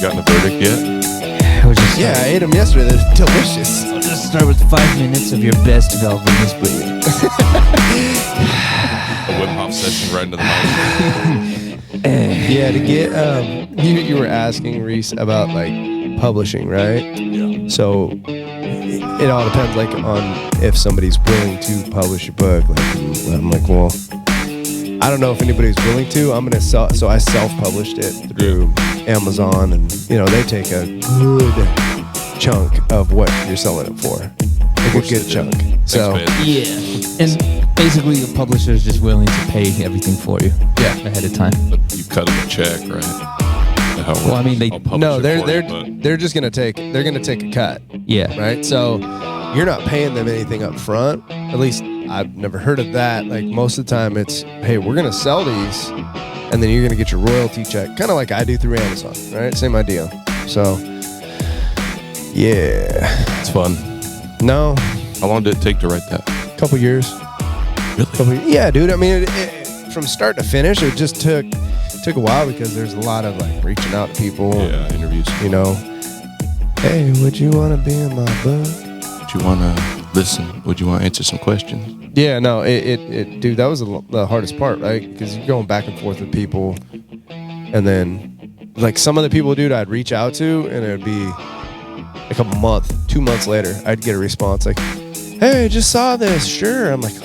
Gotten a verdict yet? Yeah, I ate them yesterday. They're delicious. I'll just start with 5 minutes of your best Velvetinous bread. A Wim Hof session right into the mic. Yeah, to get you were asking Reece about like publishing, right? Yeah. So it all depends like on if somebody's willing to publish a book. Like I'm like, well, I don't know if anybody's willing to. I'm gonna sell. So I self-published it through Amazon, and they take a good chunk of what you're selling it for. Like a good chunk. So yeah, and basically the publisher is just willing to pay everything for you. Yeah, ahead of time. But you cut them a check, right? Well, I mean, they're just gonna take a cut. Yeah. Right. So you're not paying them anything up front. At least I've never heard of that. Like most of the time it's, hey, we're going to sell these and then you're going to get your royalty check. Kind of like I do through Amazon, right? Same idea. So, yeah. It's fun. No. How long did it take to write that? Couple years. Really? Yeah, dude. I mean, from start to finish, it just took a while because there's a lot of like reaching out to people. Yeah, interviews. Hey, would you want to be in my book? Would you want to listen? Would you want to answer some questions? Yeah, no, dude, that was the hardest part, right? Because you're going back and forth with people, and then, like, some of the people, dude, I'd reach out to, and it would be like 2 months later, I'd get a response like, hey, I just saw this, sure. I'm like,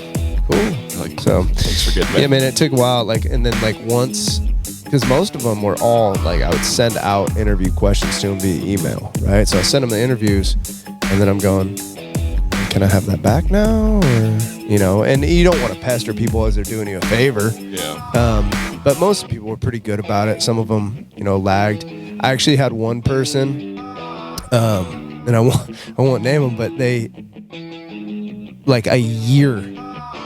cool. Like, so, thanks for getting that. Yeah, man, it took a while, like, and then, like, once, because most of them were all, like, I would send out interview questions to them via email, right? So I send them the interviews, and then I'm going, can I have that back now? Or, and you don't want to pester people as they're doing you a favor. Yeah. But most people were pretty good about it. Some of them, lagged. I actually had one person, and I won't name them, but they, like a year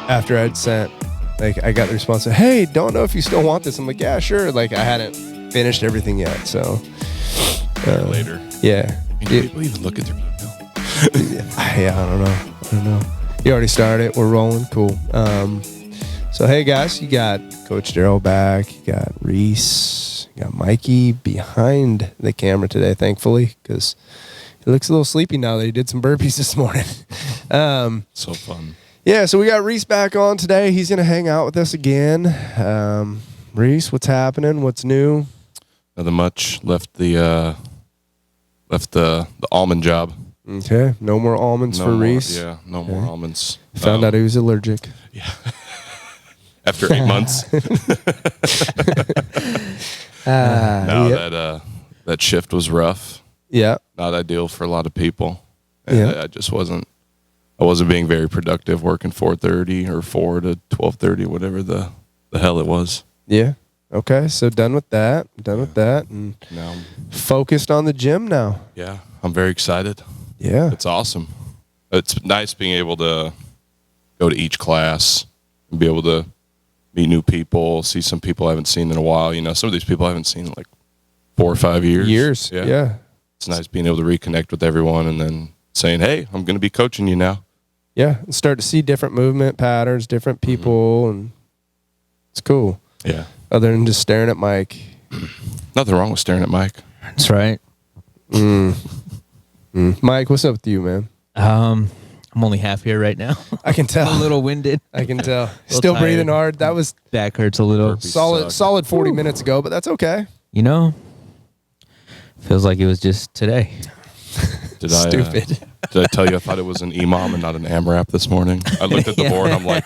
after I'd sent, like I got the response, hey, don't know if you still want this. I'm like, yeah, sure. Like I hadn't finished everything yet. So later. Yeah. Do people even look at their email? Yeah, I don't know. You already started. We're rolling. Cool. So, hey, guys, you got Coach Darrell back. You got Reece. You got Mikey behind the camera today, thankfully, because he looks a little sleepy now that he did some burpees this morning. So fun. Yeah, so we got Reece back on today. He's going to hang out with us again. Reece, what's happening? What's new? Nothing much. Left the almond job. Okay, no more almonds for Reece. Yeah, no more almonds. Found out he was allergic. Yeah. After 8 months. That shift was rough. Yeah. Not ideal for a lot of people. And yeah. I wasn't being very productive working 4:30 or 4 to 12:30, whatever the hell it was. Yeah. Okay, so done with that. And now I'm focused on the gym now. Yeah, I'm very excited. Yeah. It's awesome. It's nice being able to go to each class and be able to meet new people, see some people I haven't seen in a while. Some of these people I haven't seen in like 4 or 5 years. Yeah. It's nice being able to reconnect with everyone and then saying, hey, I'm going to be coaching you now. Yeah, and start to see different movement patterns, different people, and it's cool. Yeah. Other than just staring at Mike. Nothing wrong with staring at Mike. That's right. Mike, what's up with you, man? I'm only half here right now. I can tell. I'm a little winded. I can tell. Still tired. breathing hard. That was back hurts a little. solid 40 minutes ago, but that's okay. Feels like it was just today. Stupid. Did I tell you I thought it was an EMOM and not an AMRAP this morning? I looked at the board and I'm like,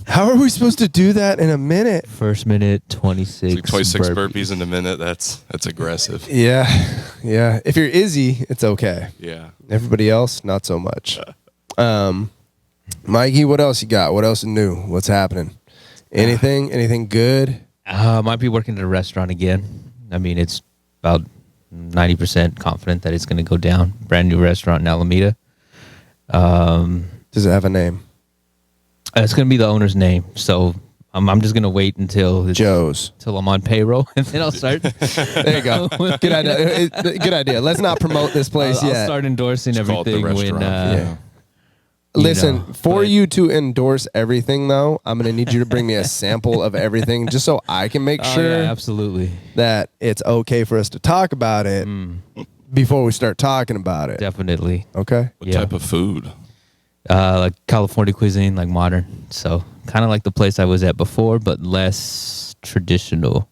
how are we supposed to do that in a minute? First minute, 26. Like 26 burpees in a minute. That's aggressive. Yeah. If you're Izzy, it's okay. Yeah. Everybody else, not so much. Mikey, what else you got? What else is new? What's happening? Anything good? Might be working at a restaurant again. I mean, it's about 90% confident that it's going to go down. Brand new restaurant in Alameda. Does it have a name? It's going to be the owner's name. So I'm just gonna wait until Joe's. till I'm on payroll, and then I'll start. There you go. Good idea. Good idea. Let's not promote this place I'll yet. start endorsing Just call it the everything when. restaurant. Listen, for but- you to endorse everything, though, I'm going to need you to bring me a sample of everything just so I can make Oh, sure yeah, absolutely, that it's okay for us to talk about it before we start talking about it. definitely. Okay? What Yeah. type of food? Like California cuisine, like modern. So kind of like the place I was at before, but less traditional.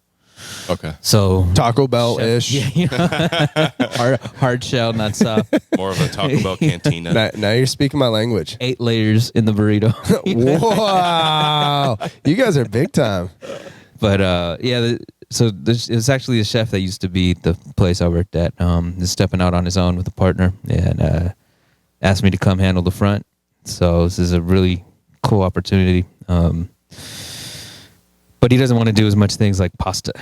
Okay. So Taco Bell-ish. Yeah, you know, hard shell, not soft. More of a Taco Bell cantina. Now you're speaking my language. 8 layers in the burrito. Wow. You guys are big time. But yeah, it was actually a chef that used to be at the place I worked at. Is stepping out on his own with a partner and asked me to come handle the front. So this is a really cool opportunity. But he doesn't want to do as much things like pasta,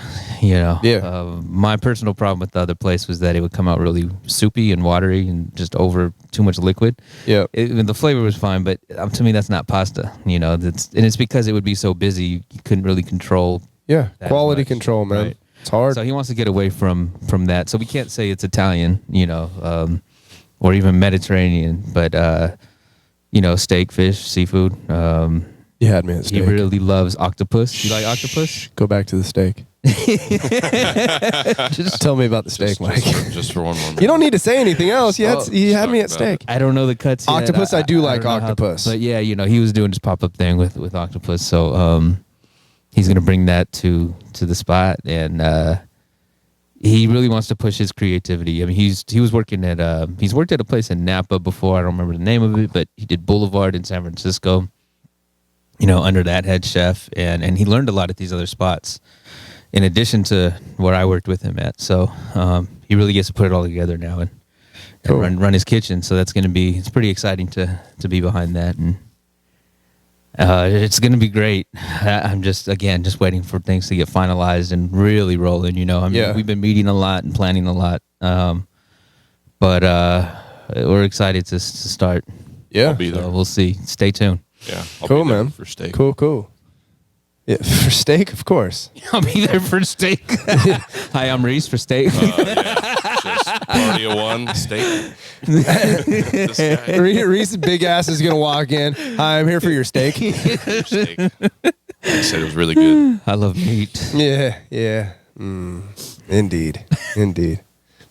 you know. Yeah. My personal problem with the other place was that it would come out really soupy and watery and just over too much liquid. Yeah. The flavor was fine, but to me that's not pasta, you know. It's because it would be so busy you couldn't really control. Yeah. That Quality much, control, man. right. It's hard. So he wants to get away from that. So we can't say it's Italian, you know, or even Mediterranean, but you know, steak, fish, seafood. You had me at steak. He really loves octopus. You like octopus? Go back to the steak. Just tell me about the steak, Mike. Just for one more minute. You don't need to say anything else. You had me at Talk steak. I don't know the cuts yet. Octopus, I do like don't know octopus. but yeah, you know, he was doing his pop-up thing with octopus. So he's going to bring that to the spot. And he really wants to push his creativity. I mean, he was working at, he's worked at a place in Napa before. I don't remember the name of it, but he did Boulevard in San Francisco, you know, under that head chef. And he learned a lot at these other spots in addition to where I worked with him at. So he really gets to put it all together now and Cool. run his kitchen. So that's going to be, it's pretty exciting to be behind that. And it's going to be great. I'm just waiting for things to get finalized and really rolling, you know. I mean, Yeah. we've been meeting a lot and planning a lot. But we're excited to start. Yeah. I'll be there. So we'll see. Stay tuned. Yeah. I'll Cool, be there man. For steak. Cool. Yeah, for steak, of course. I'll be there for steak. Hi, I'm Reece for steak. Just party of one steak. This guy, Reese's big ass is gonna walk in. Hi, I'm here for your steak. steak. He said it was really good. I love meat. Yeah. Indeed.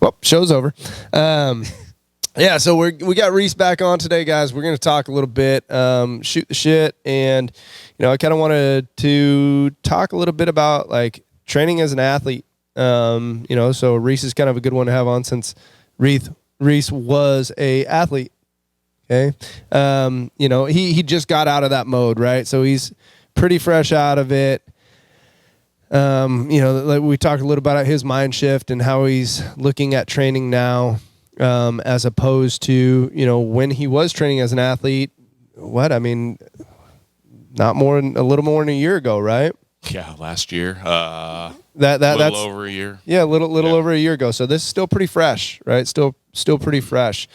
Well, show's over. Yeah, so we got Reece back on today, guys. We're gonna talk a little bit, shoot the shit, and you know, I kind of wanted to talk a little bit about like training as an athlete. You know, so Reece is kind of a good one to have on since Reece was a athlete. Okay, you know, he just got out of that mode, right? So he's pretty fresh out of it. You know, like we talked a little about his mind shift and how he's looking at training now, as opposed to, you know, when he was training as an athlete. I mean, a little more than a year ago, right? Yeah, last year. That's over a year. yeah, a little over a year ago. So this is still pretty fresh, right? Still pretty fresh.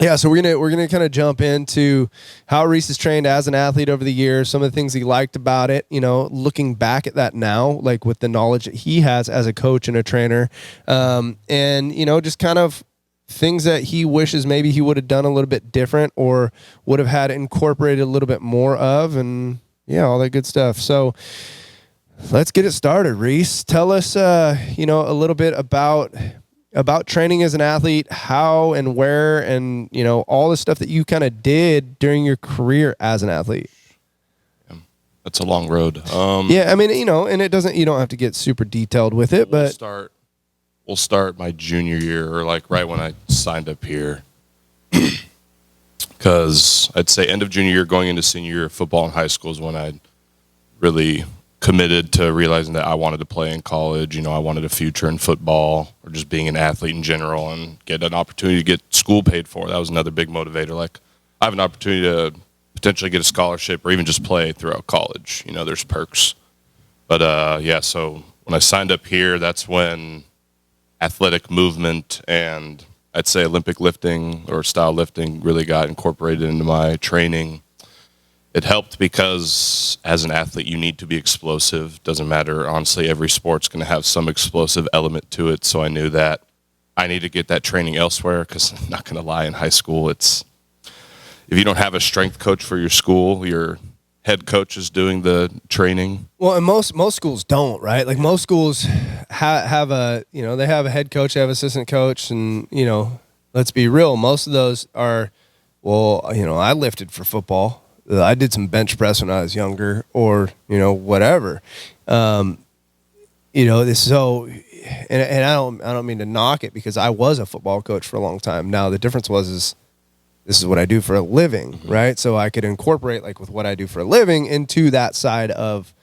Yeah, so we're gonna kind of jump into how Reece has trained as an athlete over the years, some of the things he liked about it, you know, looking back at that now, like with the knowledge that he has as a coach and a trainer, and you know, just kind of things that he wishes maybe he would have done a little bit different or would have had incorporated a little bit more of, and yeah, all that good stuff. So let's get it started. Reece, tell us, you know, a little bit about training as an athlete, how and where, and you know, all the stuff that you kind of did during your career as an athlete. That's a long road. Yeah, I mean, you know, and you don't have to get super detailed with it, but We'll start my junior year, or like right when I signed up here, because I'd say end of junior year, going into senior year of football in high school is when I really committed to realizing that I wanted to play in college. You know, I wanted a future in football or just being an athlete in general and get an opportunity to get school paid for. That was another big motivator. Like, I have an opportunity to potentially get a scholarship or even just play throughout college. You know, there's perks. But yeah, so when I signed up here, that's when athletic movement and I'd say Olympic lifting or style lifting really got incorporated into my training. it helped because as an athlete, you need to be explosive. Doesn't matter. Honestly, every sport's going to have some explosive element to it. So I knew that I need to get that training elsewhere because I'm not going to lie, in high school, if you don't have a strength coach for your school, your head coach is doing the training. Well, and most schools don't, right? Like most schools have a, they have a head coach, they have assistant coach, and, let's be real, most of those are, well, I lifted for football. I did some bench press when I was younger, or, whatever. So, and I don't mean to knock it, because I was a football coach for a long time. Now the difference is this is what I do for a living, right? So I could incorporate like with what I do for a living into that side of,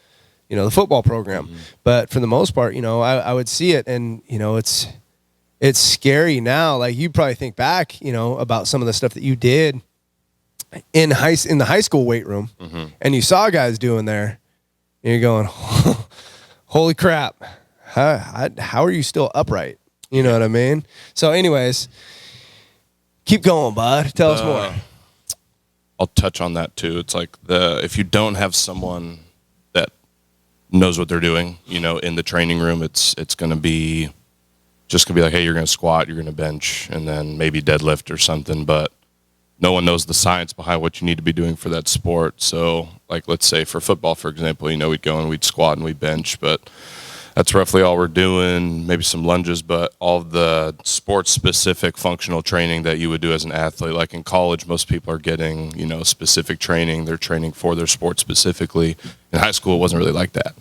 the football program. But for the most part, I would see it, and it's scary now. Like you probably think back, about some of the stuff that you did in the high school weight room, and you saw guys doing there, and you're going, holy crap, how are you still upright? You know what I mean? So anyways, keep going, bud. Tell us more. I'll touch on that too. It's like if you don't have someone that knows what they're doing, in the training room, it's going to be like, hey, you're going to squat, you're going to bench, and then maybe deadlift or something, but no one knows the science behind what you need to be doing for that sport. So, like, let's say for football, for example, we'd go and we'd squat and we'd bench, but that's roughly all we're doing, maybe some lunges, but all of the sports-specific functional training that you would do as an athlete. Like in college, most people are getting, specific training. They're training for their sport specifically. In high school, it wasn't really like that.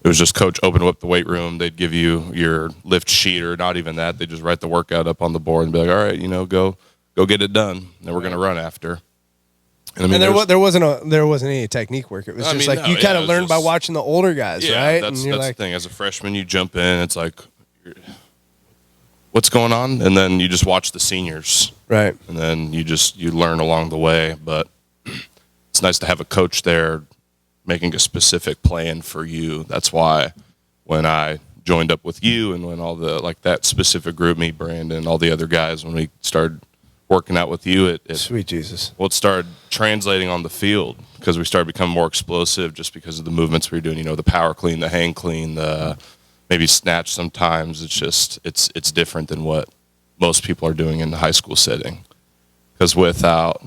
It was just coach open up the weight room. They'd give you your lift sheet, or not even that. They'd just write the workout up on the board and be like, all right, go get it done. And we're going to run after. And there wasn't any technique work. It was just you kind of learned by watching the older guys, right? That's the thing. As a freshman, you jump in. It's like, what's going on? And then you just watch the seniors, right? And then you learn along the way. But it's nice to have a coach there making a specific plan for you. That's why when I joined up with you, and when all the that specific group, me, Brandon, all the other guys, when we started working out with you, it sweet Jesus. Well, it started translating on the field because we started becoming more explosive just because of the movements we were doing. The power clean, the hang clean, the maybe snatch. Sometimes it's different than what most people are doing in the high school setting. Because without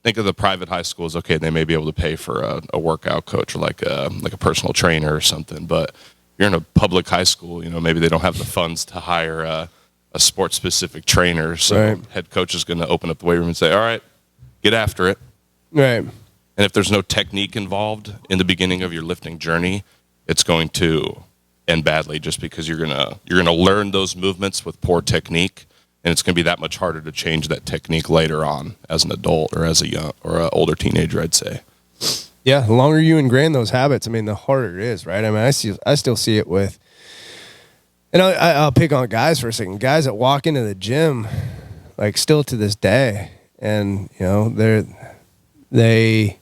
think of the private high schools. Okay, they may be able to pay for a workout coach or like a personal trainer or something. But if you're in a public high school, maybe they don't have the funds to hire a sports-specific trainer, so head coach is going to open up the weight room and say, all right, get after it. Right. And if there's no technique involved in the beginning of your lifting journey, it's going to end badly, just because you're gonna learn those movements with poor technique, and it's going to be that much harder to change that technique later on as an adult or as a young or an older teenager, I'd say. Yeah, the longer you ingrain those habits, the harder it is, right? I still see it with. And I'll pick on guys for a second. Guys that walk into the gym, still to this day, and they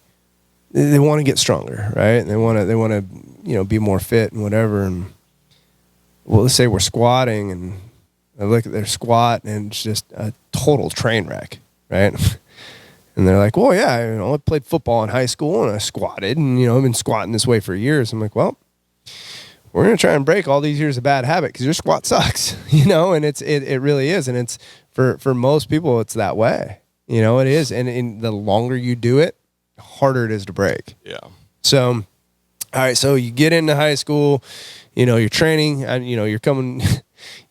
want to get stronger, right? And they want to be more fit and whatever. And let's say we're squatting, and I look at their squat, and it's just a total train wreck, right? And they're like, well, yeah, I played football in high school, and I squatted, and I've been squatting this way for years. I'm like, well, we're going to try and break all these years of bad habit, because your squat sucks, and it really is. And it's for most people, it's that way, it is. And the longer you do it, the harder it is to break. Yeah. So, all right. So you get into high school, you're training, and, you're coming,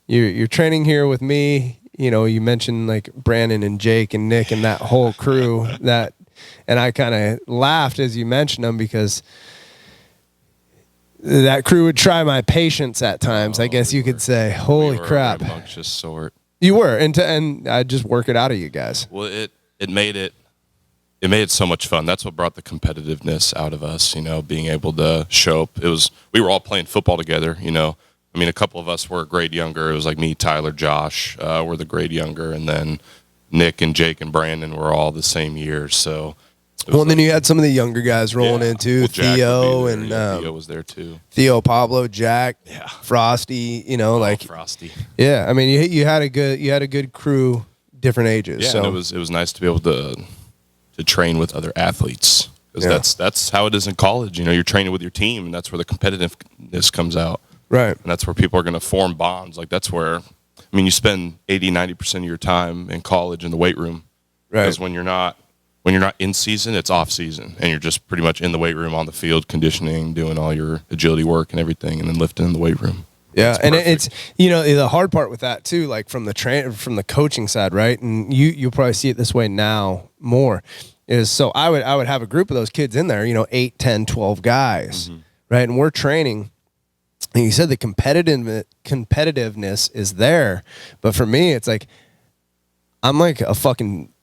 you're training here with me. You mentioned Brandon and Jake and Nick and that whole crew and I kind of laughed as you mentioned them, because that crew would try my patience at times, I guess you could say. Holy crap. A rambunctious sort. You were, and I'd just work it out of you guys. Well, it made it so much fun. That's what brought the competitiveness out of us, being able to show up. We were all playing football together, a couple of us were a grade younger. It was like me, Tyler, Josh, were the grade younger, and then Nick and Jake and Brandon were all the same year, so. Well, and then you had some of the younger guys rolling in too. Well, Theo and Theo was there too. Theo, Pablo, Jack, Frosty. Frosty. Yeah, you had a good crew, different ages. Yeah, so and it was nice to be able to train with other athletes, because that's how it is in college. You're training with your team, and that's where the competitiveness comes out. Right. And that's where people are going to form bonds. Like that's where, you spend 80-90% of your time in college in the weight room. Right. Because when you're not in season, it's off season, and you're just pretty much in the weight room on the field, conditioning, doing all your agility work and everything, and then lifting in the weight room. Yeah, and it's the hard part with that too, like from the coaching side, right? And you'll probably see it this way now more. Is so I would have a group of those kids in there, 8, 10, 12 guys, right? And we're training. And you said the competitiveness is there, but for me, it's like I'm like a fucking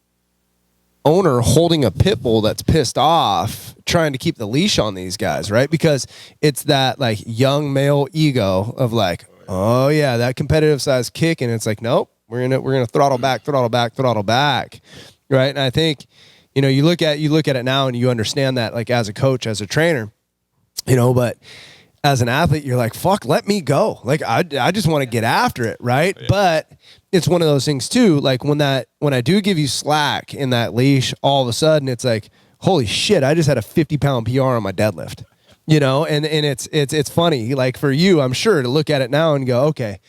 owner holding a pit bull that's pissed off, trying to keep the leash on these guys, right? Because it's that like young male ego of like, oh yeah, that competitive side's kicking. It's like, nope, we're gonna throttle back, right? And I think, you look at it now and you understand that, like as a coach, as a trainer, but as an athlete, you're like, fuck, let me go. Like, I just want to get after it, right? Yeah. But it's one of those things too, like when I do give you slack in that leash, all of a sudden it's like, holy shit, I just had a 50-pound PR on my deadlift. And it's funny, like for you, I'm sure, to look at it now and go, okay,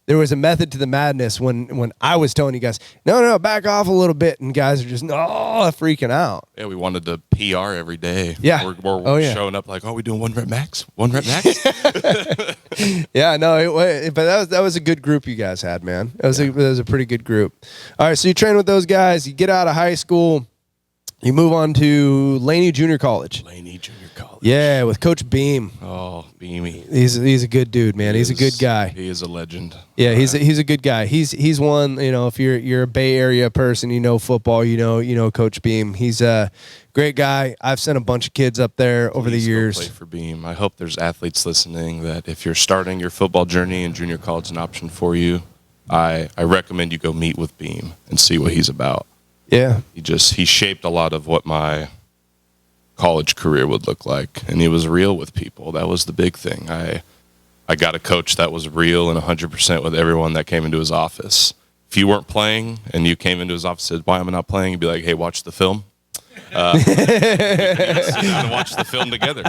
there was a method to the madness when I was telling you guys, no, back off a little bit, and guys are just freaking out. Yeah, we wanted to PR every day. Yeah, we're showing up like, we doing 1 rep max, 1 rep max. Yeah, no, but that was a good group you guys had, man. It was a pretty good group. All right, so you train with those guys, you get out of high school, you move on to Laney Junior College. Yeah, with Coach Beam. Oh, Beamy. He's a good dude, man. He's a good guy. He is a legend. Yeah, he's a good guy. He's one, if you're a Bay Area person, football, Coach Beam. He's a great guy. I've sent a bunch of kids up there over the years. Go play for Beam. I hope there's athletes listening that if you're starting your football journey and junior college is an option for you, I recommend you go meet with Beam and see what he's about. Yeah. He shaped a lot of what my college career would look like, and he was real with people. That was the big thing. I got a coach that was real and 100% with everyone that came into his office. If you weren't playing and you came into his office and said, why am I not playing? He'd be like, hey, watch the film. We could sit down and watch the film together.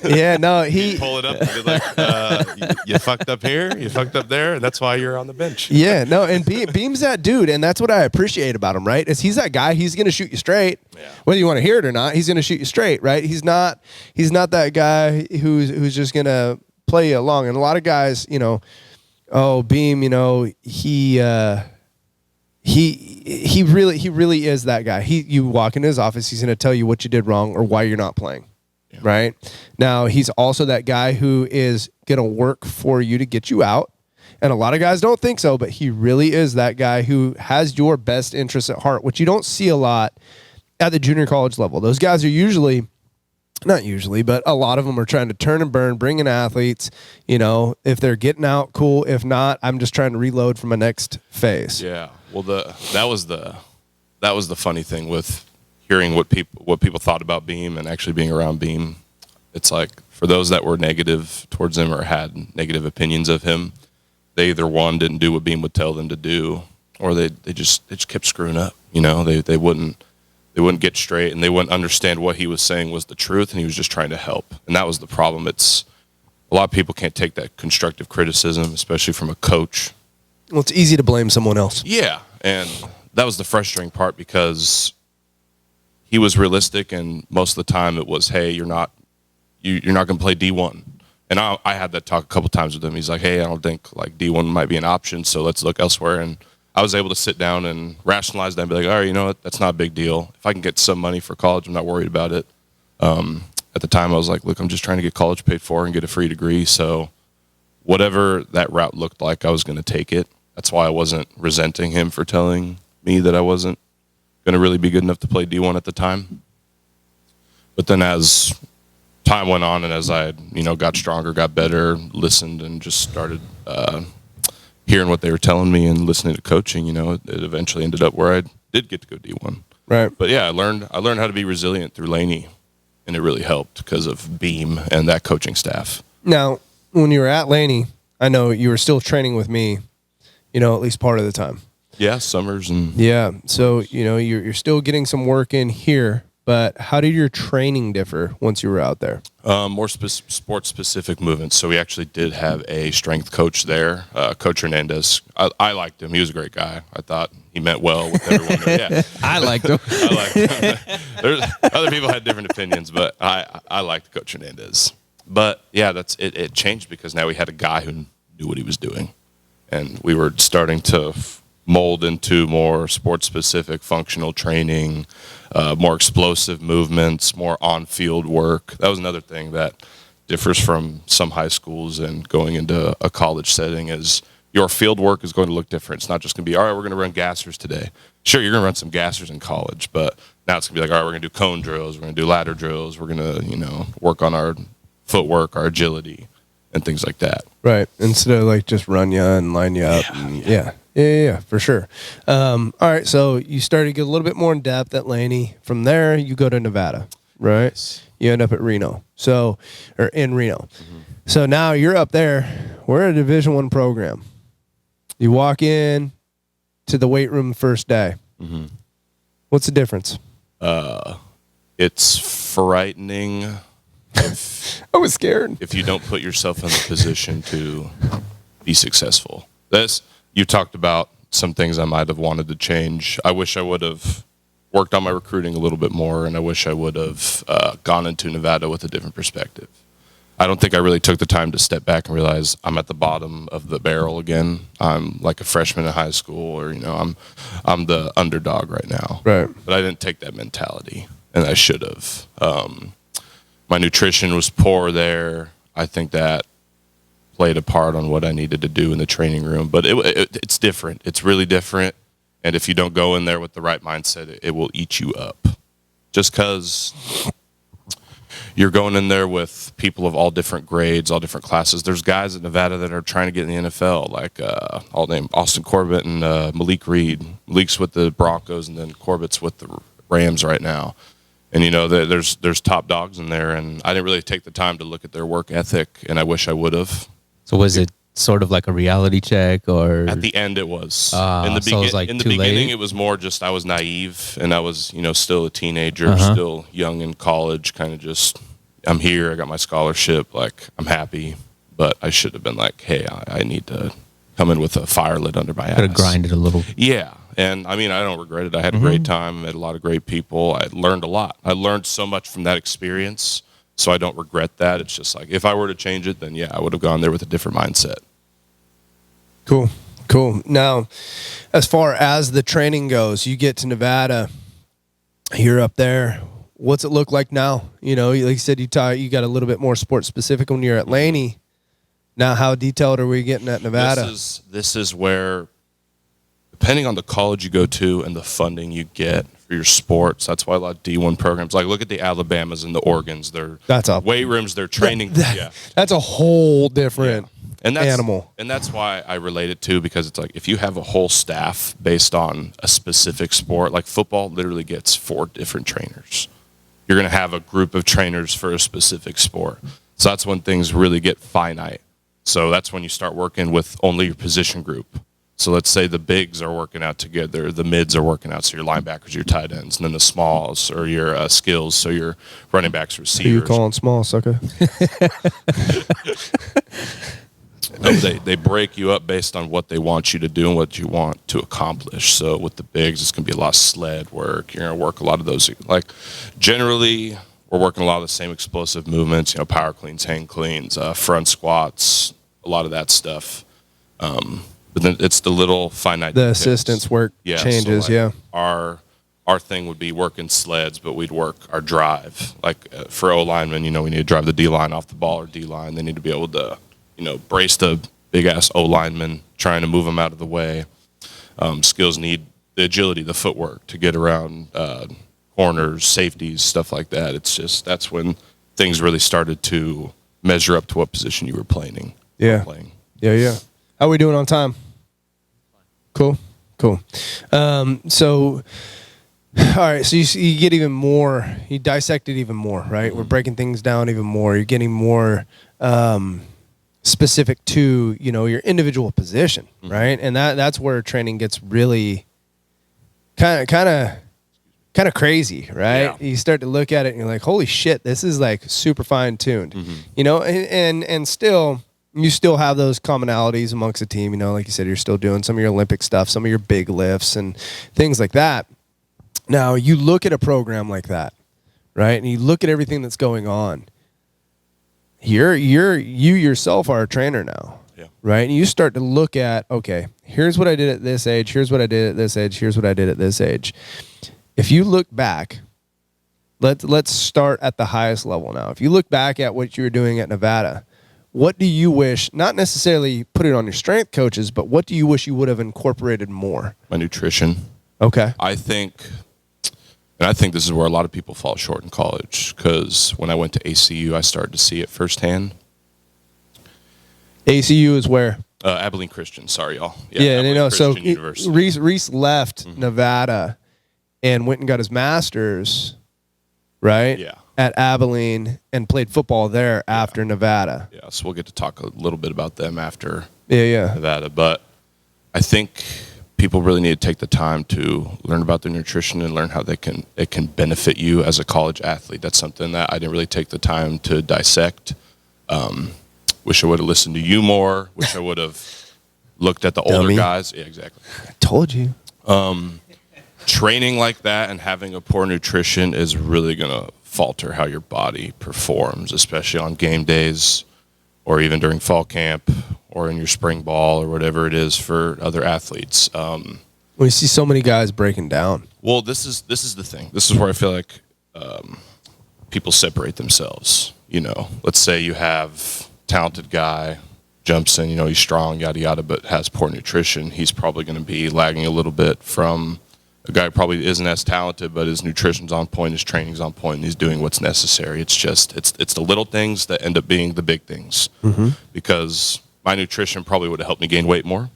Yeah, no, he'd pull it up and be like, you fucked up here, you fucked up there, and that's why you're on the bench. Yeah, no, and Beam's that dude, and that's what I appreciate about him, right? Is he's that guy, he's going to shoot you straight. Yeah. Whether you want to hear it or not, he's going to shoot you straight, right? He's not that guy who's just going to play you along. And a lot of guys, Beam, he really is that guy. You walk into his office, he's going to tell you what you did wrong or why you're not playing. Yeah. Right? Now, he's also that guy who is going to work for you to get you out. And a lot of guys don't think so, but he really is that guy who has your best interests at heart, which you don't see a lot at the junior college level. Those guys are not usually, but a lot of them are trying to turn and burn, bring in athletes. If they're getting out, cool. If not, I'm just trying to reload for my next phase. Yeah. Well, that was the funny thing with hearing what people thought about Beam and actually being around Beam. It's like, for those that were negative towards him or had negative opinions of him, they either didn't do what Beam would tell them to do, or they just kept screwing up. They wouldn't get straight, and they wouldn't understand what he was saying was the truth, and he was just trying to help. And that was the problem. It's a lot of people can't take that constructive criticism, especially from a coach. Well, it's easy to blame someone else. Yeah, and that was the frustrating part, because he was realistic, and most of the time it was, hey, you're not going to play D1. And I had that talk a couple times with him. He's like, hey, I don't think like D1 might be an option, so let's look elsewhere. And I was able to sit down and rationalize that and be like, all right, you know what, that's not a big deal. If I can get some money for college, I'm not worried about it. At the time, I was like, look, I'm just trying to get college paid for and get a free degree. So whatever that route looked like, I was going to take it. That's why I wasn't resenting him for telling me that I wasn't going to really be good enough to play D1 at the time. But then as time went on, and as I got stronger, got better, listened, and just started hearing what they were telling me and listening to coaching, it eventually ended up where I did get to go D1. Right. But yeah, I learned how to be resilient through Laney, and it really helped because of Beam and that coaching staff. Now, when you were at Laney, I know you were still training with me, at least part of the time. Yeah, summers and yeah. So you're still getting some work in here, but how did your training differ once you were out there? More sport-specific movements. So we actually did have a strength coach there, Coach Hernandez. I liked him. He was a great guy. I thought he meant well with everyone there. Yeah, I liked him. I liked him. There's, other people had different opinions, but I liked Coach Hernandez. But yeah, it changed because now we had a guy who knew what he was doing, and we were starting to mold into more sport-specific functional training, more explosive movements, more on-field work. That was another thing that differs from some high schools and going into a college setting is your field work is going to look different. It's not just going to be, all right, we're going to run gassers today. Sure, you're going to run some gassers in college, but now it's going to be like, all right, we're going to do cone drills, we're going to do ladder drills, we're going to, work on our footwork, our agility, and things like that. Right. Instead of like just run you and line you up. Yeah, for sure. All right. So you started to get a little bit more in depth at Laney. From there, you go to Nevada, right? Yes. You end up at Reno. Or in Reno. Mm-hmm. So now you're up there. We're a Division I program. You walk in to the weight room the first day. Mm-hmm. What's the difference? It's frightening. I was scared. If you don't put yourself in the position to be successful. You talked about some things I might have wanted to change. I wish I would have worked on my recruiting a little bit more, and I wish I would have gone into Nevada with a different perspective. I don't think I really took the time to step back and realize I'm at the bottom of the barrel again. I'm like a freshman in high school, or I'm the underdog right now. Right. But I didn't take that mentality, and I should have. My nutrition was poor there. I think that played a part on what I needed to do in the training room. But it's different. It's really different. And if you don't go in there with the right mindset, it will eat you up. Just because you're going in there with people of all different grades, all different classes. There's guys in Nevada that are trying to get in the NFL, like I'll name Austin Corbett and Malik Reed. Malik's with the Broncos, and then Corbett's with the Rams right now. And, there's top dogs in there, and I didn't really take the time to look at their work ethic, and I wish I would have. So was it sort of like a reality check, or at the end it was? In the beginning, it was more just I was naive, and I was still a teenager, still young in college, kind of just I'm here, I got my scholarship, like I'm happy, but I should have been like, hey, I need to come in with a fire lit under my ass. Could have grinded a little. Yeah. And I mean, I don't regret it. I had a great time. I met a lot of great people. I learned a lot. I learned so much from that experience. So I don't regret that. It's just like, if I were to change it, then yeah, I would have gone there with a different mindset. Cool. Now, as far as the training goes, you get to Nevada, you're up there. What's it look like now? Like you said, you got a little bit more sport specific when you're at Laney. Now, how detailed are we getting at Nevada? This is where, depending on the college you go to and the funding you get for your sports, that's why a lot of D1 programs, like look at the Alabamas and the Oregons, that's a weight rooms, they're training. That's a whole different animal. And that's why I relate it to, because it's like if you have a whole staff based on a specific sport, like football literally gets 4 different trainers. You're going to have a group of trainers for a specific sport. So that's when things really get finite. So that's when you start working with only your position group. So let's say the bigs are working out together, the mids are working out, so your linebackers, your tight ends, and then the smalls or your skills, so your running backs, receivers. Who you calling small, sucker? No, they break you up based on what they want you to do and what you want to accomplish. So with the bigs, it's going to be a lot of sled work. You're going to work a lot of those. Like generally, we're working a lot of the same explosive movements, power cleans, hang cleans, front squats, a lot of that stuff. But then it's the little finite details. Assistance work changes, so our thing would be working sleds, but we'd work our drive. Like for O-linemen, we need to drive the D-line off the ball, or D-line. They need to be able to, brace the big-ass O-lineman, trying to move them out of the way. Skills need the agility, the footwork to get around corners, safeties, stuff like that. It's just that's when things really started to measure up to what position you were playing. Yeah. How are we doing on time? Cool. So, all right. So you get even more. You dissect it even more, right? We're breaking things down even more. You're getting more specific to your individual position, right? And that's where training gets really kind of kind of crazy, right? Yeah. You start to look at it and you're like, holy shit, this is like super fine tuned, you know, and still, you still have those commonalities amongst the team. You know, like you said, you're still doing some of your Olympic stuff, some of your big lifts and things like that. Now you look at a program like that, right? And you look at everything that's going on. You yourself are a trainer now, right? And you start to look at, okay, here's what I did at this age. Here's what I did at this age. Here's what I did at this age. If you look back, let's start at the highest level now. If you look back at what you were doing at Nevada, what do you wish, not necessarily put it on your strength coaches, but what do you wish you would have incorporated more? My nutrition. Okay. I think this is where a lot of people fall short in college, because when I went to ACU, I started to see it firsthand. ACU is where? Abilene Christian. Sorry, y'all. Yeah, Abilene you know, so Christian University. Reece left Nevada and went and got his master's, right? Yeah. At Abilene and played football there after Nevada. Yeah, so we'll get to talk a little bit about them after Yeah. Nevada. But I think people really need to take the time to learn about their nutrition and learn how it can benefit you as a college athlete. That's something that I didn't really take the time to dissect. Wish I would have listened to you more. Wish I would have looked at the older Dummy. guys. Yeah, exactly. I told you. Training like that and having a poor nutrition is really going to falter how your body performs, especially on game days or even during fall camp or in your spring ball or whatever it is for other athletes. We see so many guys breaking down. Well, this is the thing. This is where I feel like people separate themselves. You know, let's say you have a talented guy, jumps in, you know, he's strong, yada, yada, but has poor nutrition. He's probably going to be lagging a little bit from a guy who probably isn't as talented, but his nutrition's on point, his training's on point, and he's doing what's necessary. It's just, it's the little things that end up being the big things. Because my nutrition probably would have helped me gain weight more,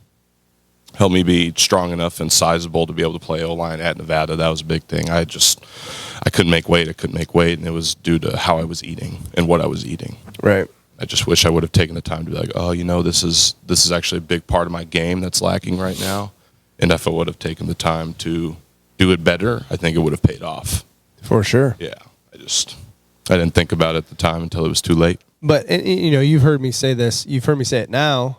helped me be strong enough and sizable to be able to play O-line at Nevada. That was a big thing. I couldn't make weight. And it was due to how I was eating and what I was eating. Right. I just wish I would have taken the time to be like, oh, you know, this is actually a big part of my game that's lacking right now. And if I would have taken the time to do it better, I think it would have paid off. For sure. Yeah. I didn't think about it at the time until it was too late. But, you know, you've heard me say this. You've heard me say it now,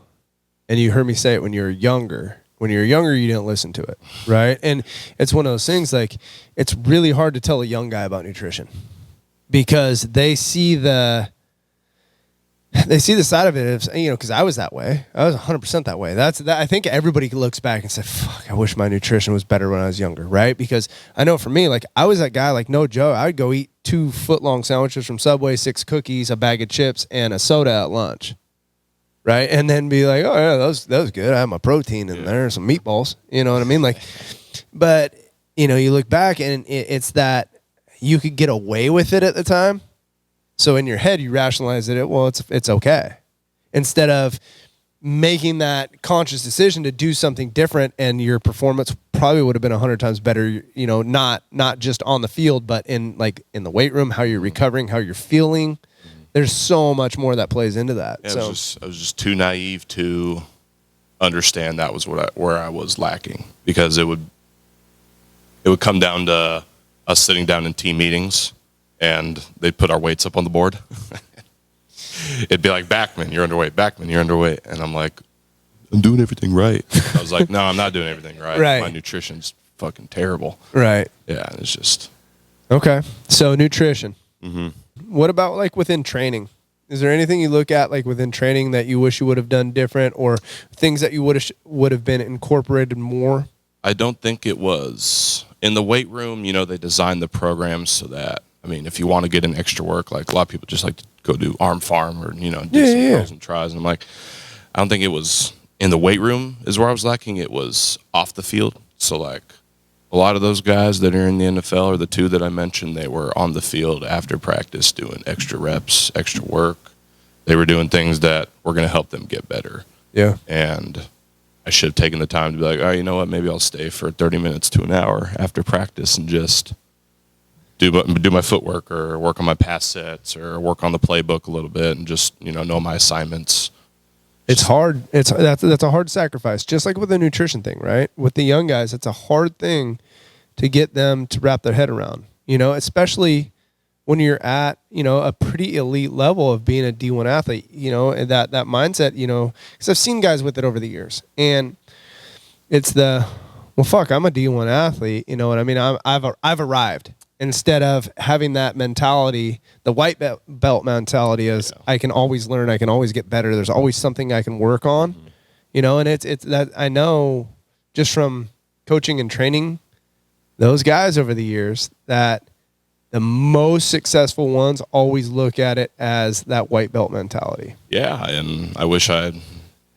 and you heard me say it when you were younger. When you were younger, you didn't listen to it, right? And it's one of those things, like, it's really hard to tell a young guy about nutrition because they see the side of it, you know, because I was that way. I was 100% that way. I think everybody looks back and says, fuck, I wish my nutrition was better when I was younger, right? Because I know for me, like, I was that guy, like, no joke. I would go eat 2 foot-long sandwiches from Subway, 6 cookies, a bag of chips, and a soda at lunch, right? And then be like, oh, yeah, that was good. I had my protein in there, some meatballs. You know what I mean? Like, but, you know, you look back, and it's that you could get away with it at the time. So in your head, you rationalize it. Well, it's okay, instead of making that conscious decision to do something different, and your performance probably would have been 100 times better. You know, not just on the field, but in the weight room, how you're recovering, how you're feeling. There's so much more that plays into that. Yeah, I was just too naive to understand that was where I was lacking, because it would come down to us sitting down in team meetings. And they'd put our weights up on the board. It'd be like, Backman, you're underweight. Backman, you're underweight. And I'm like, I'm doing everything right. I was like, no, I'm not doing everything right. Right. My nutrition's fucking terrible. Right. Yeah, it's just. Okay. So nutrition. What about, like, within training? Is there anything you look at, like, within training that you wish you would have done different, or things that you would have been incorporated more? I don't think it was. In the weight room, you know, they designed the programs so that, I mean, if you want to get in extra work, like a lot of people just like to go do arm farm or, you know, do some curls and tries. And I'm like, I don't think it was in the weight room is where I was lacking. It was off the field. So, like, a lot of those guys that are in the NFL, or the 2 that I mentioned, they were on the field after practice doing extra reps, extra work. They were doing things that were going to help them get better. Yeah. And I should have taken the time to be like, oh, you know what, maybe I'll stay for 30 minutes to an hour after practice and just do my footwork, or work on my pass sets, or work on the playbook a little bit, and just, you know my assignments. It's hard. That's a hard sacrifice, just like with the nutrition thing, right? With the young guys, it's a hard thing to get them to wrap their head around, especially when you're at, a pretty elite level of being a D1 athlete, and that mindset, because I've seen guys with it over the years, and it's well, fuck, I'm a D1 athlete. You know what I mean? I've arrived, instead of having that mentality, the white belt mentality is I can always learn. I can always get better. There's always something I can work on, and it's that I know just from coaching and training those guys over the years that the most successful ones always look at it as that white belt mentality. Yeah. And I wish I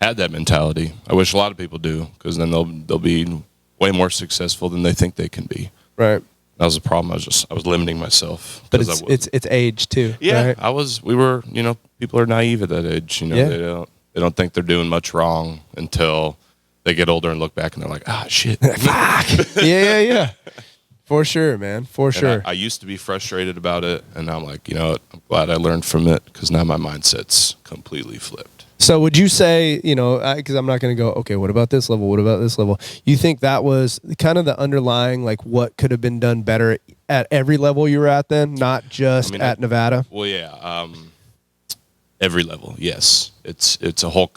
had that mentality. I wish a lot of people do, because then they'll be way more successful than they think they can be. Right. That was the problem. I was limiting myself. But it's age too. Yeah. Right? We were, people are naive at that age. They don't think they're doing much wrong until they get older and look back and they're like, shit. Fuck. Yeah. For sure, man. For sure. I used to be frustrated about it, and now I'm like, I'm glad I learned from it, because now my mindset's completely flipped. So would you say, because I'm not going to go, okay, what about this level? What about this level? You think that was kind of the underlying, like, what could have been done better at every level you were at then, not just at Nevada? Well, yeah. Every level, yes. It's a whole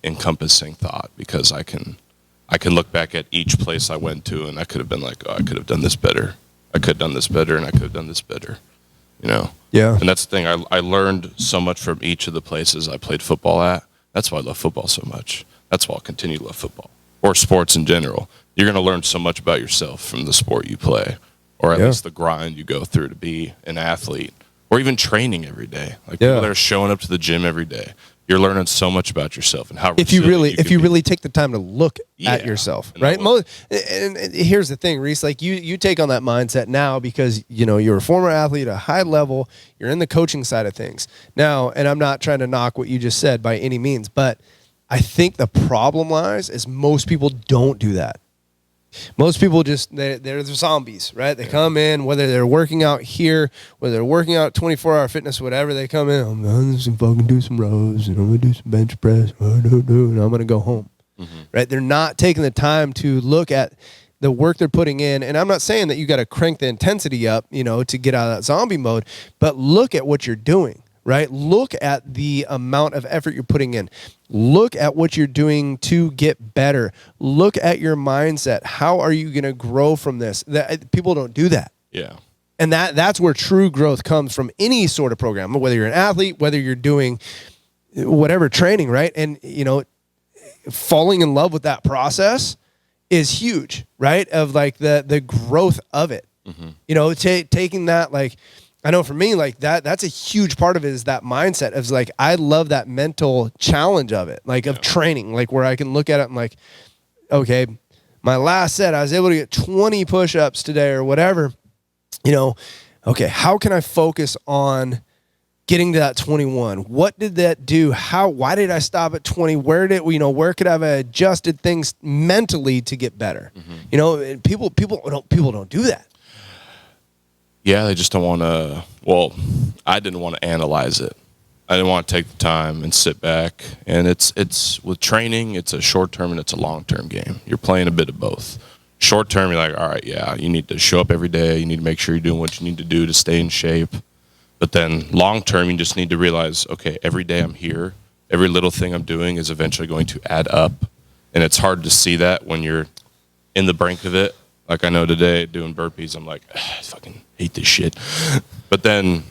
encompassing thought, because I can look back at each place I went to, and I could have been like, I could have done this better. I could have done this better, and I could have done this better. Yeah. And that's the thing. I learned so much from each of the places I played football at. That's why I love football so much. That's why I'll continue to love football, or sports in general. You're going to learn so much about yourself from the sport you play, or at least the grind you go through to be an athlete, or even training every day. Like people that are showing up to the gym every day. You're learning so much about yourself and how if you really take the time to look at yourself, right? And here's the thing, Reece, like you take on that mindset now because you're a former athlete at a high level, you're in the coaching side of things now, and I'm not trying to knock what you just said by any means, but I think the problem lies is most people don't do that. Most people they're zombies, right? They come in, whether they're working out here, whether they're working out 24-hour fitness, whatever, they come in, I'm going to fucking do some rows, and I'm going to do some bench press, and I'm going to go home, right? They're not taking the time to look at the work they're putting in. And I'm not saying that you got to crank the intensity up, to get out of that zombie mode, but look at what you're doing, right? Look at the amount of effort you're putting in. Look at what you're doing to get better. Look at your mindset. How are you going to grow from this? People don't do that. Yeah. And that's where true growth comes from any sort of program, whether you're an athlete, whether you're doing whatever training, right? And, falling in love with that process is huge, right? Of like the growth of it. Taking that, like, I know for me, like that's a huge part of it is that mindset of like, I love that mental challenge of it, like of training, like where I can look at it and like, okay, my last set, I was able to get 20 push-ups today or whatever, okay, how can I focus on getting to that 21? What did that do? Why did I stop at 20? Where could I have adjusted things mentally to get better? People don't do that. Yeah, they just don't want to. Well, I didn't want to analyze it. I didn't want to take the time and sit back. And it's with training, it's a short term and it's a long term game. You're playing a bit of both. Short term, you're like, all right, yeah, you need to show up every day. You need to make sure you're doing what you need to do to stay in shape. But then long term, you just need to realize, okay, every day I'm here, every little thing I'm doing is eventually going to add up. And it's hard to see that when you're in the brink of it. Like I know today doing burpees, I'm like, I fucking hate this shit. But then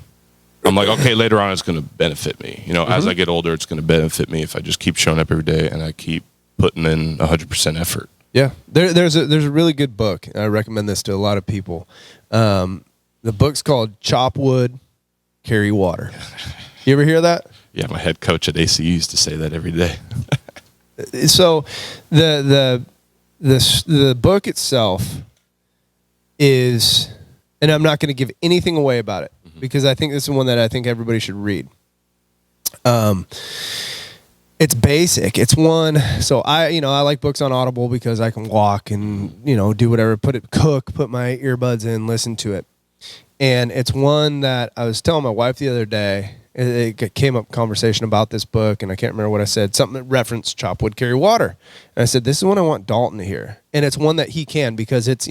I'm like, okay, later on it's going to benefit me. As I get older, it's going to benefit me if I just keep showing up every day and I keep putting in 100% effort. Yeah. There's a really good book. I recommend this to a lot of people. The book's called Chop Wood, Carry Water. You ever hear that? Yeah, my head coach at ACU used to say that every day. So the book itself is, and I'm not going to give anything away about it because I think this is one that I think everybody should read. It's basic. It's one. So I like books on Audible because I can walk and, do whatever, put my earbuds in, listen to it. And it's one that I was telling my wife the other day. It came up conversation about this book, and I can't remember what I said. Something that referenced Chop Wood, Carry Water. And I said, this is one I want Dalton to hear. And it's one that he can because it's,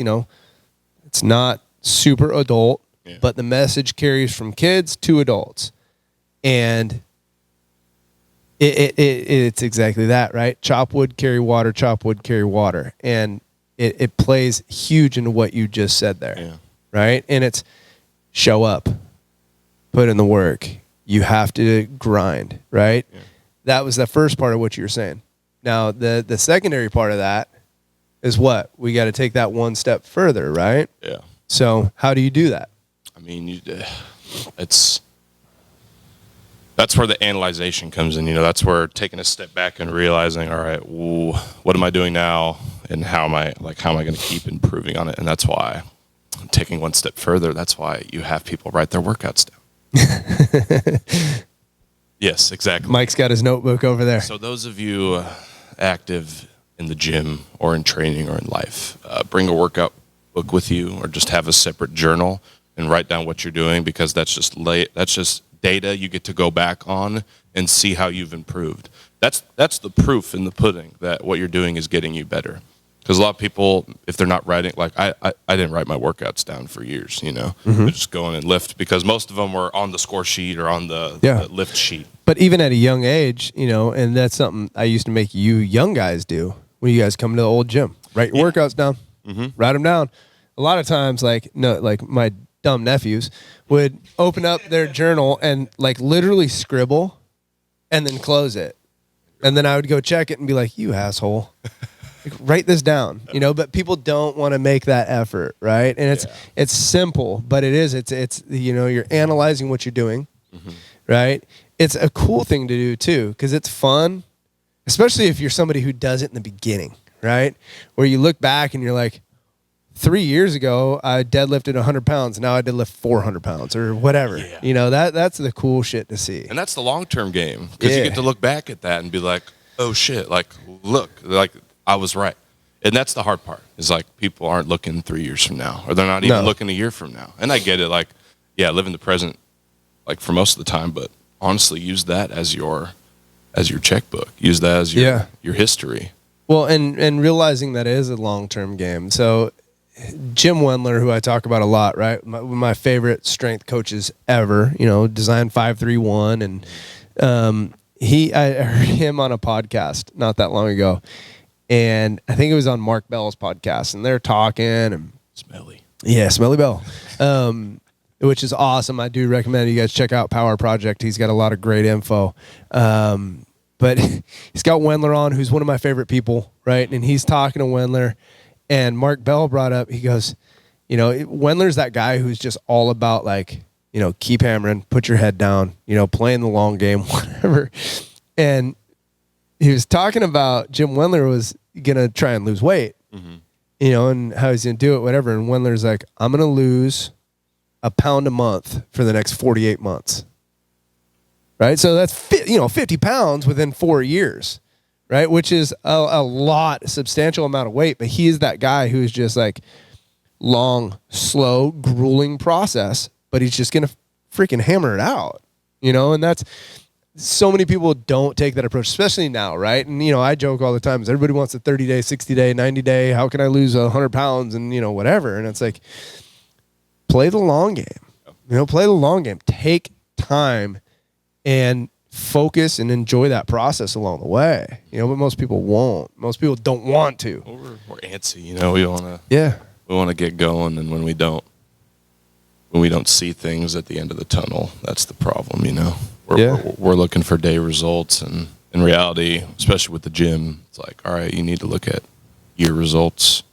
It's not super adult, Yeah. but the message carries from kids to adults. And it's exactly that, right? Chop wood, carry water, chop wood, carry water. And it plays huge into what you just said there, Yeah. right? And it's show up, put in the work. You have to grind, right? Yeah. That was the first part of what you were saying. Now, the secondary part of that is what? We got to take that one step further, right? Yeah. So how do you do that? I mean, that's where the analyzation comes in. That's where taking a step back and realizing, all right, what am I doing now, and how am I going to keep improving on it? And that's why, taking one step further, that's why you have people write their workouts down. Yes, exactly. Mike's got his notebook over there. So those of you active in the gym or in training or in life, bring a workout book with you, or just have a separate journal and write down what you're doing, because that's just data you get to go back on and see how you've improved. That's the proof in the pudding that what you're doing is getting you better. Because a lot of people, if they're not writing, like I didn't write my workouts down for years, Mm-hmm. I just go in and lift, because most of them were on the score sheet or on the lift sheet. But even at a young age, and that's something I used to make you young guys do when you guys come to the old gym. Write your workouts down. Mm-hmm. Write them down. A lot of times, like my dumb nephews would open up their journal and like literally scribble and then close it. And then I would go check it and be like, you asshole. Like, write this down, but people don't want to make that effort, right? And it's simple, but it's you're analyzing what you're doing, right? It's a cool thing to do too, because it's fun, especially if you're somebody who does it in the beginning, right? Where you look back and you're like, 3 years ago, I deadlifted 100 pounds. Now I deadlift 400 pounds or whatever. Yeah. That's the cool shit to see. And that's the long-term game, because you get to look back at that and be like, oh shit, like, look, like I was right. And that's the hard part, is like people aren't looking 3 years from now, or they're not even looking a year from now. And I get it. Like, yeah, live in the present, like for most of the time, but honestly, use that as your checkbook. Use that as your history. Well, and realizing that it is a long-term game. So Jim Wendler, who I talk about a lot, right? One of my favorite strength coaches ever, Design 531. And I heard him on a podcast not that long ago. And I think it was on Mark Bell's podcast. And they're talking. And Smelly. Yeah, Smelly Bell. Which is awesome. I do recommend you guys check out Power Project. He's got a lot of great info. But he's got Wendler on, who's one of my favorite people, right? And he's talking to Wendler. And Mark Bell brought up, he goes, Wendler's that guy who's just all about like, keep hammering, put your head down, playing the long game, whatever. And he was talking about Jim Wendler was going to try and lose weight, and how he's going to do it, whatever. And Wendler's like, I'm going to lose a pound a month for the next 48 months. Right. So that's, 50 pounds within 4 years. Right, which is a substantial amount of weight, but he is that guy who's just like long, slow, grueling process, but he's just gonna freaking hammer it out, and that's so many people don't take that approach, especially now, right? And I joke all the time, is everybody wants a 30-day, 60-day, 90-day, how can I lose 100 pounds and whatever, and it's like, play the long game, play the long game, take time and focus and enjoy that process along the way, but most people won't. Most people don't want to. We're antsy, we want to get going, and when we don't see things at the end of the tunnel, that's the problem, We're looking for day results, and in reality, especially with the gym, it's like, all right, you need to look at year results,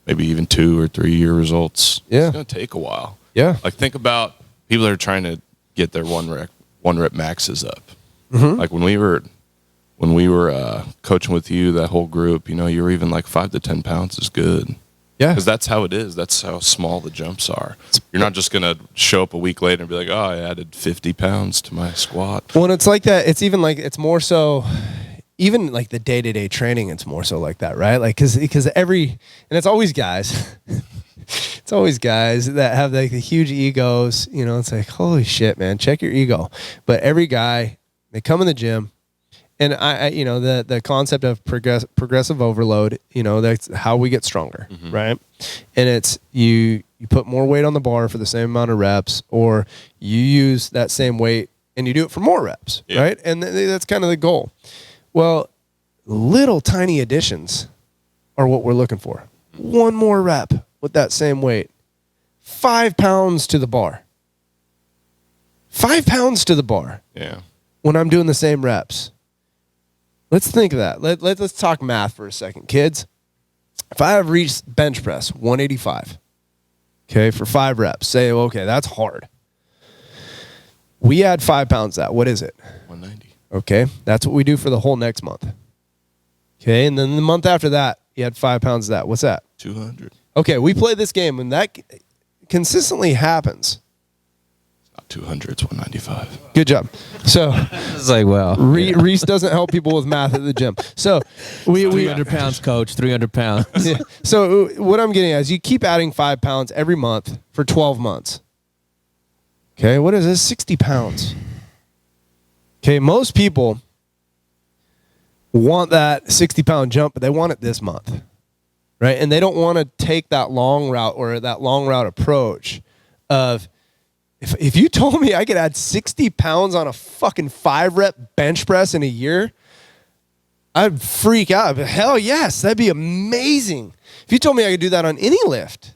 maybe even 2 or 3 year results. Yeah. It's going to take a while. Yeah. Like, think about people that are trying to get their one rep maxes up. Like when we were coaching with you, that whole group, you were even like 5 to 10 pounds is good. Yeah. Because that's how it is. That's how small the jumps are. You're not just going to show up a week later and be like, oh, I added 50 pounds to my squat. Well, and it's like that. It's even like, it's more so, even like the day-to-day training, it's more so like that, right? Like, because and it's always guys. It's always guys that have like the huge egos. It's like, holy shit, man, check your ego. But every guy, they come in the gym, And I the concept of progressive overload, that's how we get stronger, right? And it's you put more weight on the bar for the same amount of reps, or you use that same weight and you do it for more reps, right? And that's kind of the goal. Well, little tiny additions are what we're looking for. One more rep with that same weight. 5 pounds to the bar. 5 pounds to the bar. Yeah. When I'm doing the same reps. Let's think of that. Let's talk math for a second. Kids, if I have reached bench press 185, okay, for 5 reps, say, okay, that's hard. We add 5 pounds to that. What is it? 190. Okay, that's what we do for the whole next month. Okay, and then the month after that, you add 5 pounds to that. What's that? 200. Okay, we play this game, and that consistently happens. It's not 200, it's 195. Good job. So It's like, well, Reese doesn't help people with math at the gym. So we 300 pounds, coach, 300 pounds. yeah. So what I'm getting at is you keep adding 5 pounds every month for 12 months. Okay, what is this? 60 pounds. Okay, most people want that 60-pound jump, but they want it this month, right? And they don't want to take that long route or that long route approach of, if you told me I could add 60 pounds on a fucking 5-rep bench press in a year, I'd freak out. But hell yes, that'd be amazing. If you told me I could do that on any lift.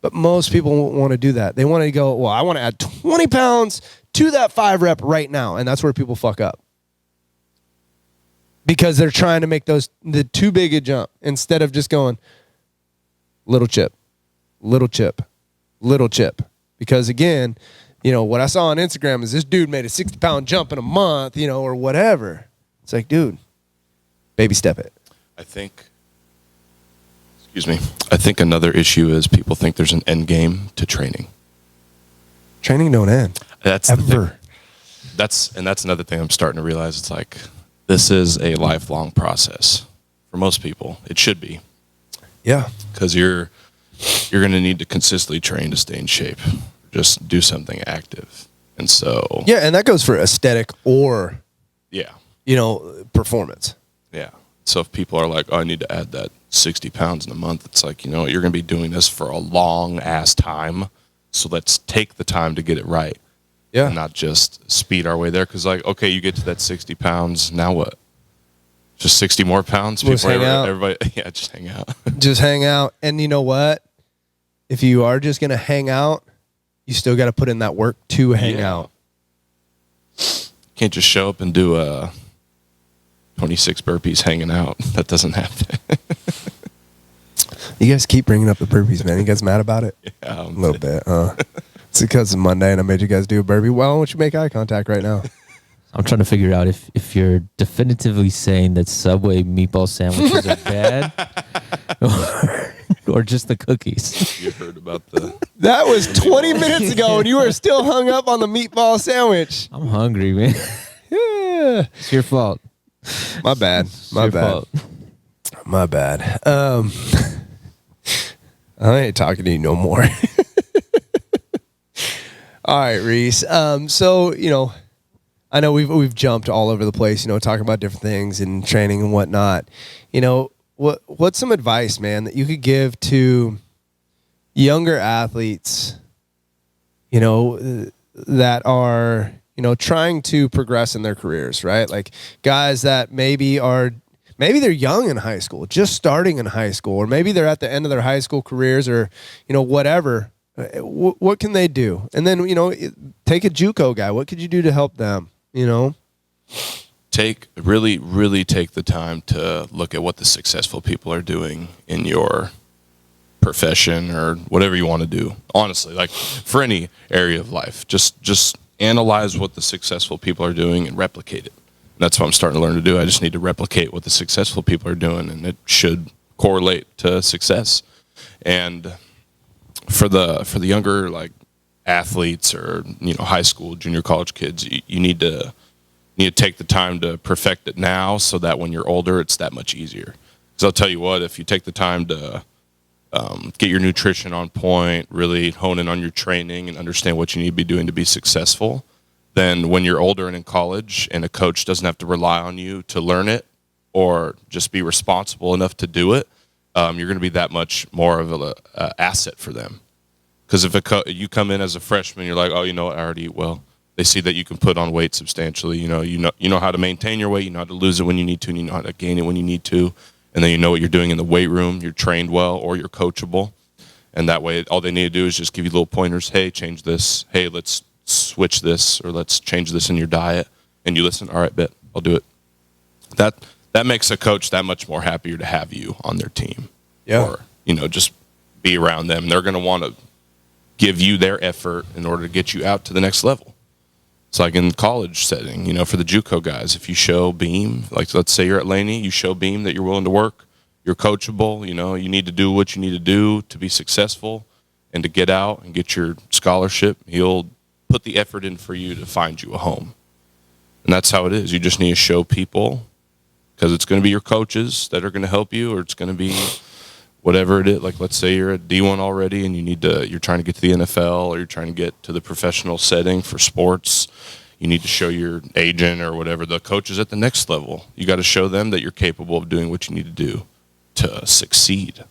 But most people won't want to do that. They want to go, well, I want to add 20 pounds to that 5-rep right now. And that's where people fuck up. Because they're trying to make the too big a jump instead of just going little chip, little chip, little chip. Because again, what I saw on Instagram is this dude made a 60-pound jump in a month, or whatever. It's like, dude, baby step it. I think another issue is people think there's an end game to training. Training don't end. That's ever. The thing. That's another thing I'm starting to realize. It's like, this is a lifelong process for most people. It should be. Yeah. Because you're going to need to consistently train to stay in shape. Just do something active. And so. Yeah, and that goes for aesthetic or, yeah, performance. Yeah. So if people are like, oh, I need to add that 60 pounds in a month, it's like, you're going to be doing this for a long ass time. So let's take the time to get it right. Yeah. And not just speed our way there. Because, like, okay, you get to that 60 pounds. Now what? Just 60 more pounds? Just hang out. Everybody, yeah, just hang out. Just hang out. And you know what? If you are just going to hang out, you still got to put in that work to hang out. You can't just show up and do 26 burpees hanging out. That doesn't happen. You guys keep bringing up the burpees, man. You guys mad about it? Yeah, a little bit. It's because it's Monday and I made you guys do a burpee. Why don't you make eye contact right now? I'm trying to figure out if you're definitively saying that Subway meatball sandwiches are bad or just the cookies. You heard about the... That was 20 minutes ago and you are still hung up on the meatball sandwich. I'm hungry, man. Yeah. It's your fault. My bad. My bad. My bad. I ain't talking to you no more. All right, Reese. So, I know we've jumped all over the place, talking about different things and training and whatnot. What's some advice, man, that you could give to younger athletes, that are, trying to progress in their careers, right? Like guys that maybe they're young in high school, just starting in high school, or maybe they're at the end of their high school careers or, whatever. What can they do? And then, take a JUCO guy. What could you do to help them, Really take the time to look at what the successful people are doing in your profession or whatever you want to do. Honestly, like for any area of life, just analyze what the successful people are doing and replicate it. That's what I'm starting to learn to do. I just need to replicate what the successful people are doing, and it should correlate to success. And for the younger like athletes or high school, junior college kids, you need to take the time to perfect it now, so that when you're older, it's that much easier. Because I'll tell you what, if you take the time to get your nutrition on point, really hone in on your training, and understand what you need to be doing to be successful, then when you're older and in college and a coach doesn't have to rely on you to learn it or just be responsible enough to do it, you're going to be that much more of a asset for them. Because if you come in as a freshman, you're like, oh, you know what, I already eat well. They see that you can put on weight substantially. You know how to maintain your weight. You know how to lose it when you need to, and you know how to gain it when you need to. And then you know what you're doing in the weight room. You're trained well, or you're coachable. And that way, all they need to do is just give you little pointers. Hey, change this. Hey, let's switch this, or let's change this in your diet. And you listen. All right, bet I'll do it. That makes a coach that much more happier to have you on their team. Yeah. Or just be around them. They're going to want to give you their effort in order to get you out to the next level. It's like in college setting, for the JUCO guys, if you show beam, like let's say you're at Laney, you show beam that you're willing to work, you're coachable, you need to do what you need to do to be successful and to get out and get your scholarship. He'll put the effort in for you to find you a home. And that's how it is. You just need to show people, because it's going to be your coaches that are going to help you, or it's going to be whatever it is. Like let's say you're at D1 already and you're trying to get to the NFL, or you're trying to get to the professional setting for sports. You need to show your agent or whatever, the coaches at the next level. You got to show them that you're capable of doing what you need to do to succeed.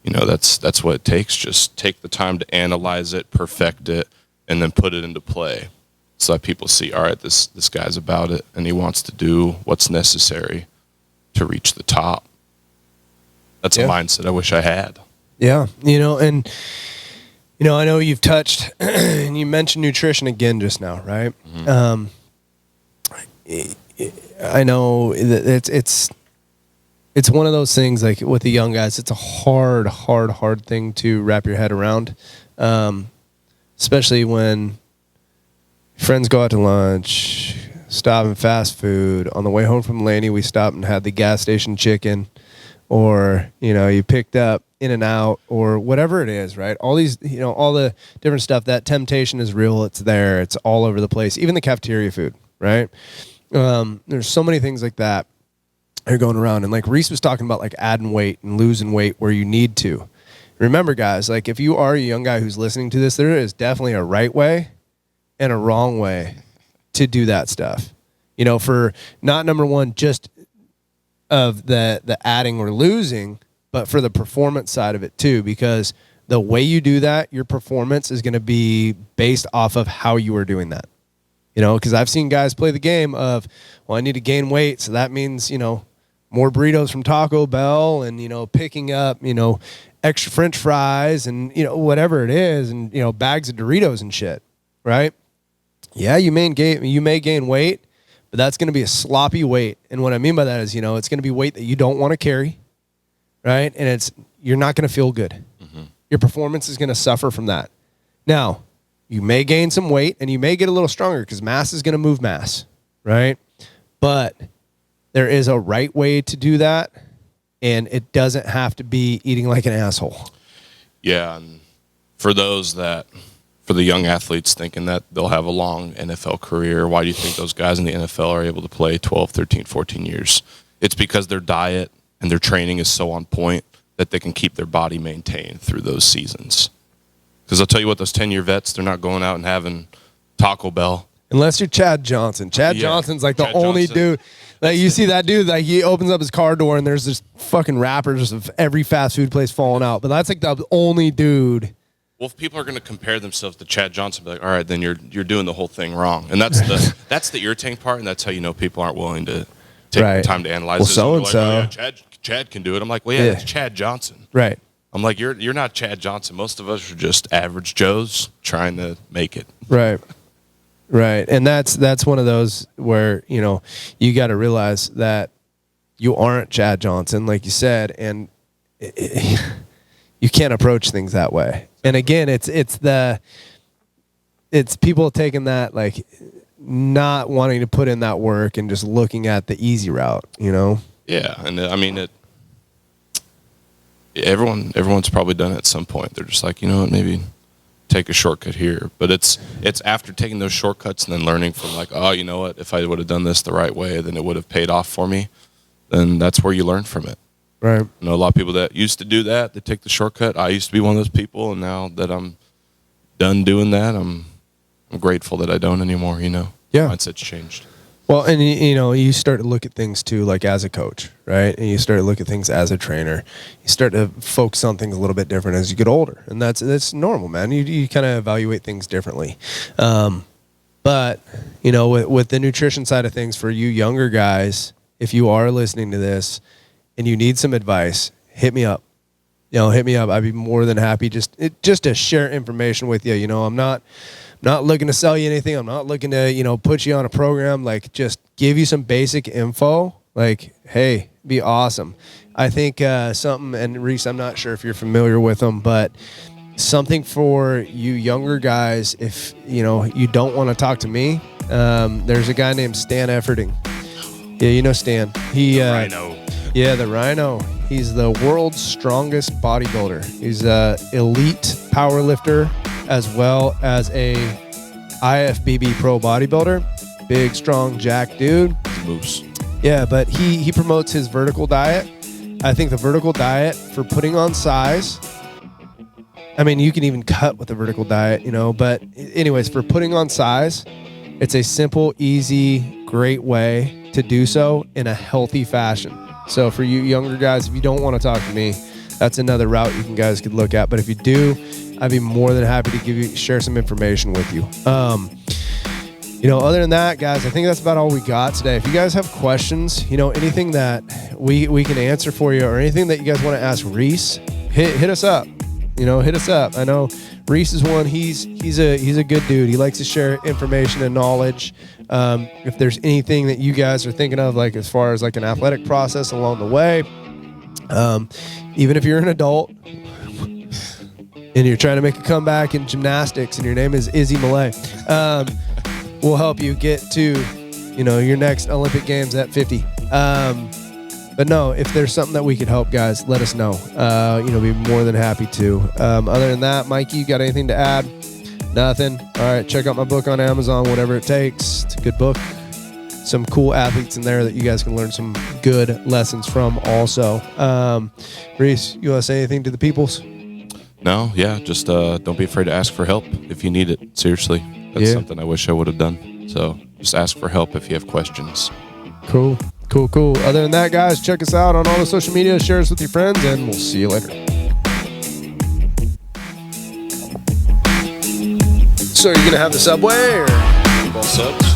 That's what it takes. Just take the time to analyze it, perfect it, and then put it into play. So that people see, all right, this guy's about it, and he wants to do what's necessary to reach the top. That's a mindset I wish I had. Yeah, and I know you've touched and you mentioned nutrition again just now, right? Mm-hmm. I know that it's one of those things, like with the young guys, it's a hard thing to wrap your head around, especially when friends go out to lunch, stop in fast food. On the way home from Laney, we stopped and had the gas station chicken. Or, you picked up In-N-Out or whatever it is, right? All these, all the different stuff. That temptation is real. It's there. It's all over the place. Even the cafeteria food, right? There's so many things like that are going around. And like Reece was talking about, like adding weight and losing weight where you need to. Remember, guys, like if you are a young guy who's listening to this, there is definitely a right way and a wrong way to do that stuff. For not number one, just of the adding or losing, but for the performance side of it too, because the way you do that, your performance is going to be based off of how you are doing that. Because I've seen guys play the game of, well, I need to gain weight, so that means, more burritos from Taco Bell and, picking up, extra French fries and, whatever it is, and, bags of Doritos and shit, right? Yeah, you may gain weight, but that's going to be a sloppy weight. And what I mean by that is, it's going to be weight that you don't want to carry, right? And you're not going to feel good. Mm-hmm. Your performance is going to suffer from that. Now, you may gain some weight and you may get a little stronger because mass is going to move mass, right? But there is a right way to do that, and it doesn't have to be eating like an asshole. Yeah, and for the young athletes thinking that they'll have a long NFL career, why do you think those guys in the NFL are able to play 12, 13, 14 years? It's because their diet and their training is so on point that they can keep their body maintained through those seasons. Because I'll tell you what, those 10-year vets, they're not going out and having Taco Bell. Unless you're Chad Johnson. Johnson's like the only dude. Like you see that dude, like he opens up his car door and there's just fucking wrappers of every fast food place falling out. But that's like the only dude. Well, if people are going to compare themselves to Chad Johnson, be like, all right, then you're doing the whole thing wrong. And that's the irritating part, and that's how people aren't willing to take the time to analyze it. Well, so-and-so. Like, oh, yeah, Chad can do it. I'm like, well, yeah, it's Chad Johnson. Right. I'm like, you're not Chad Johnson. Most of us are just average Joes trying to make it. Right. And that's one of those where, you got to realize that you aren't Chad Johnson, like you said, and you can't approach things that way. And again, it's people taking that, like not wanting to put in that work and just looking at the easy route, Yeah, and I mean everyone's probably done it at some point. They're just like, maybe take a shortcut here. But it's after taking those shortcuts and then learning from like, oh, you know what? If I would have done this the right way, then it would have paid off for me. Then that's where you learn from it. Right. I know a lot of people that used to do that, they take the shortcut. I used to be one of those people, and now that I'm done doing that, I'm grateful that I don't anymore. You know, Yeah. mindset's changed. Well, and you start to look at things too, like as a coach, right? And you start to look at things as a trainer. You start to focus on things a little bit different as you get older, and that's normal, man. You kind of evaluate things differently. But with the nutrition side of things for you younger guys, if you are listening to this and you need some advice, hit me up. Hit me up. I'd be more than happy just to share information with you. I'm not looking to sell you anything. I'm not looking to, put you on a program. Like, just give you some basic info. Like, hey, be awesome. I think something, and Reece, I'm not sure if you're familiar with them, but something for you younger guys, if, you don't want to talk to me, there's a guy named Stan Efferding. Yeah, you know Stan. Rhino. Yeah, the Rhino. He's the world's strongest bodybuilder. He's a elite power lifter as well as a IFBB pro bodybuilder. Big, strong, jack dude. Moose. Yeah, but he promotes his vertical diet. I think the vertical diet for putting on size, I mean, you can even cut with the vertical diet, but anyways, for putting on size, it's a simple, easy, great way to do so in a healthy fashion. So for you younger guys, if you don't want to talk to me, that's another route you guys could look at. But if you do, I'd be more than happy to share some information with you. Other than that, guys, I think that's about all we got today. If you guys have questions, anything that we can answer for you, or anything that you guys want to ask Reece, hit us up. Hit us up. I know Reece is one. He's a good dude. He likes to share information and knowledge. If there's anything that you guys are thinking of, like as far as like an athletic process along the way, even if you're an adult and you're trying to make a comeback in gymnastics and your name is Izzy Malay, we'll help you get to, your next Olympic Games at 50. But no, if there's something that we could help, guys, let us know. Be more than happy to. Other than that, Mikey, you got anything to add? Nothing. All right, check out my book on Amazon, Whatever It Takes. It's a good book. Some cool athletes in there that you guys can learn some good lessons from also. Reece, you want to say anything to the peoples? No, yeah, just don't be afraid to ask for help if you need it. Seriously, that's something I wish I would have done. So just ask for help if you have questions. Cool. Other than that, guys, check us out on all the social media, share us with your friends, and we'll see you later. So are you going to have the Subway or? Ball subs.